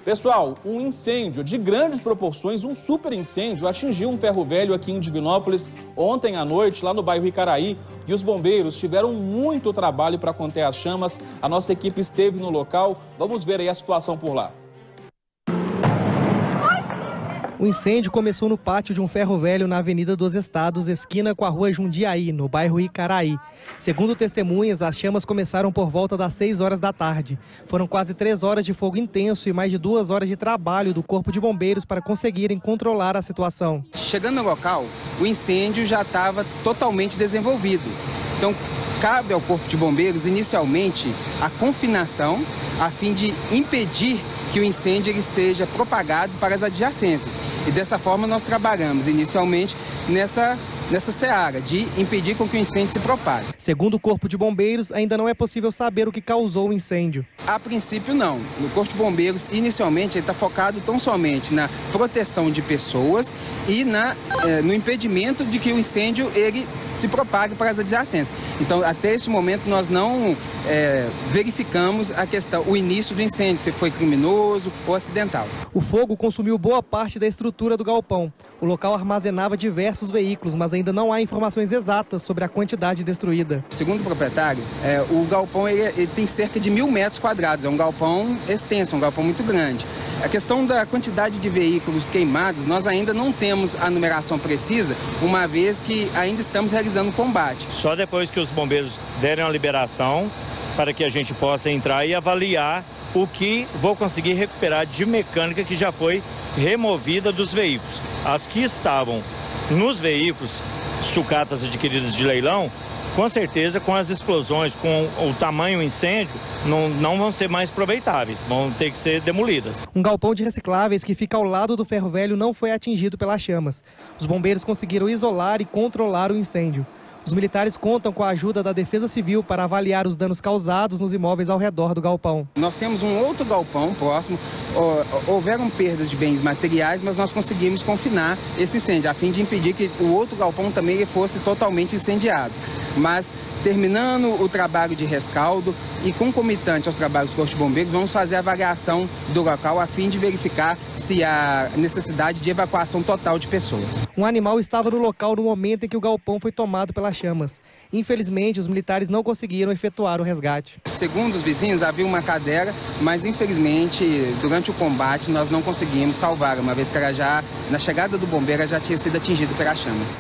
Pessoal, um incêndio de grandes proporções, um super incêndio, atingiu um ferro velho aqui em Divinópolis ontem à noite, lá no bairro Icaraí, e os bombeiros tiveram muito trabalho para conter as chamas. A nossa equipe esteve no local. Vamos ver aí a situação por lá. O incêndio começou no pátio de um ferro velho na Avenida dos Estados, esquina com a rua Jundiaí, no bairro Icaraí. Segundo testemunhas, as chamas começaram por volta das 6 horas da tarde. Foram quase 3 horas de fogo intenso e mais de 2 horas de trabalho do Corpo de Bombeiros para conseguirem controlar a situação. Chegando no local, o incêndio já estava totalmente desenvolvido. Então, cabe ao Corpo de Bombeiros, inicialmente, a confinação, a fim de impedir que o incêndio ele seja propagado para as adjacências. E dessa forma nós trabalhamos inicialmente nessa seara de impedir com que o incêndio se propague. Segundo o Corpo de Bombeiros, ainda não é possível saber o que causou o incêndio. A princípio não. O Corpo de Bombeiros inicialmente está focado tão somente na proteção de pessoas e no impedimento de que o incêndio ele se propague para as adjacências. Então até esse momento nós não verificamos a questão, o início do incêndio, se foi criminoso ou acidental. O fogo consumiu boa parte da estrutura do galpão. O local armazenava diversos veículos, mas ainda não há informações exatas sobre a quantidade destruída. Segundo o proprietário, o galpão ele tem cerca de 1.000 metros quadrados. É um galpão extenso, um galpão muito grande. A questão da quantidade de veículos queimados, nós ainda não temos a numeração precisa, uma vez que ainda estamos realizando o combate. Só depois que os bombeiros derem a liberação para que a gente possa entrar e avaliar o que vou conseguir recuperar de mecânica que já foi removida dos veículos. As que estavam nos veículos, sucatas adquiridas de leilão, com certeza com as explosões, com o tamanho do incêndio, não vão ser mais aproveitáveis, vão ter que ser demolidas. Um galpão de recicláveis que fica ao lado do ferro velho não foi atingido pelas chamas. Os bombeiros conseguiram isolar e controlar o incêndio. Os militares contam com a ajuda da Defesa Civil para avaliar os danos causados nos imóveis ao redor do galpão. Nós temos um outro galpão próximo, houveram perdas de bens materiais, mas nós conseguimos confinar esse incêndio, a fim de impedir que o outro galpão também fosse totalmente incendiado. Mas, terminando o trabalho de rescaldo e concomitante aos trabalhos do Corpo de Bombeiros, vamos fazer a avaliação do local a fim de verificar se há necessidade de evacuação total de pessoas. Um animal estava no local no momento em que o galpão foi tomado pelas chamas. Infelizmente, os militares não conseguiram efetuar o resgate. Segundo os vizinhos, havia uma cadela, mas infelizmente, durante o combate, nós não conseguimos salvar, uma vez que ela já, na chegada do bombeiro, já tinha sido atingida pelas chamas.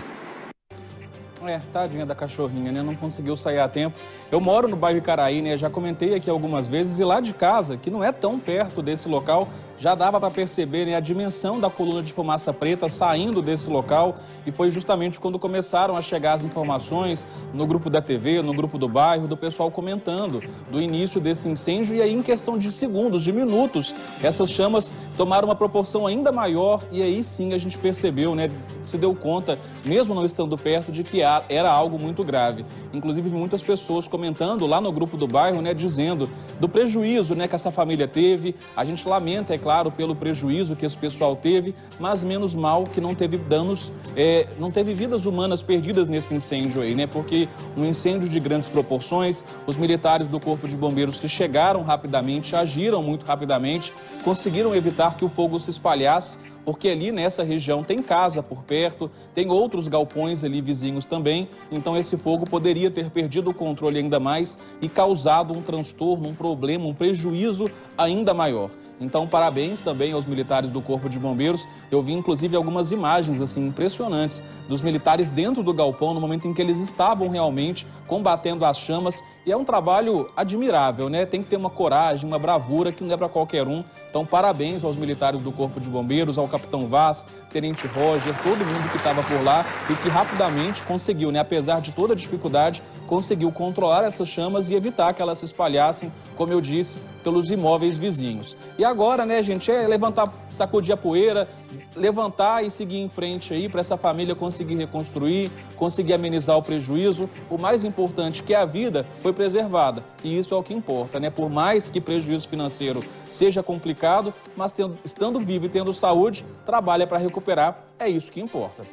Tadinha da cachorrinha, né? Não conseguiu sair a tempo. Eu moro no bairro Icaraí, né? Já comentei aqui algumas vezes, e lá de casa, que não é tão perto desse local, já dava para perceber, né, a dimensão da coluna de fumaça preta saindo desse local, e foi justamente quando começaram a chegar as informações no grupo da TV, no grupo do bairro, do pessoal comentando do início desse incêndio, e aí em questão de segundos, de minutos, essas chamas tomaram uma proporção ainda maior, e aí sim a gente percebeu, né, se deu conta, mesmo não estando perto, de que era algo muito grave. Inclusive muitas pessoas comentando lá no grupo do bairro, né, dizendo do prejuízo, né, que essa família teve. A gente lamenta, é claro, pelo prejuízo que esse pessoal teve, mas menos mal que não teve danos, não teve vidas humanas perdidas nesse incêndio aí, né? Porque um incêndio de grandes proporções, os militares do Corpo de Bombeiros que chegaram rapidamente, agiram muito rapidamente, conseguiram evitar que o fogo se espalhasse, porque ali nessa região tem casa por perto, tem outros galpões ali vizinhos também, então esse fogo poderia ter perdido o controle ainda mais e causado um transtorno, um problema, um prejuízo ainda maior. Então, parabéns também aos militares do Corpo de Bombeiros. Eu vi, inclusive, algumas imagens assim impressionantes dos militares dentro do galpão no momento em que eles estavam realmente combatendo as chamas. E é um trabalho admirável, né? Tem que ter uma coragem, uma bravura que não é para qualquer um. Então, parabéns aos militares do Corpo de Bombeiros, ao Capitão Vaz, Tenente Roger, todo mundo que estava por lá e que rapidamente conseguiu, né? Apesar de toda a dificuldade, conseguiu controlar essas chamas e evitar que elas se espalhassem, como eu disse, pelos imóveis vizinhos. E agora, né, gente, é levantar, sacudir a poeira, levantar e seguir em frente aí para essa família conseguir reconstruir, conseguir amenizar o prejuízo. O mais importante é que a vida foi preservada e isso é o que importa, né? Por mais que prejuízo financeiro seja complicado, mas estando vivo e tendo saúde, trabalha para recuperar, é isso que importa.